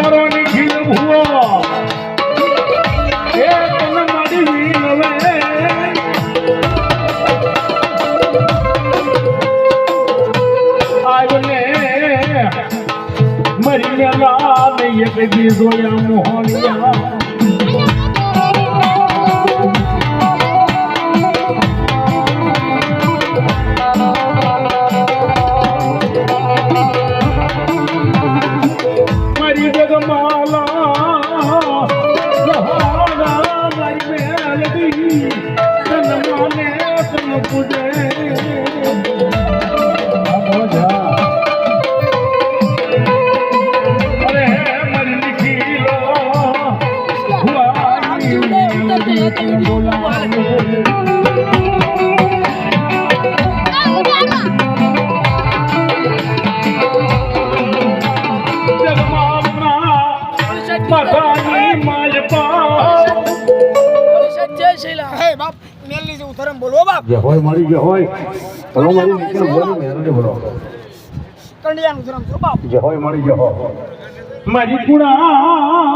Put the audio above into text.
મારો નિખિલ ભૂવો એ તને મારી નવે આવને મરી મેલા ને એક દીધો યા મોહનિયા જે હોય મારી જે હોય બોલો મારી નીકળ બોલો મેરને બોલો કંડિયાનું ધરમ તો બાપ જે હોય મારી જે હોય મારી કુણા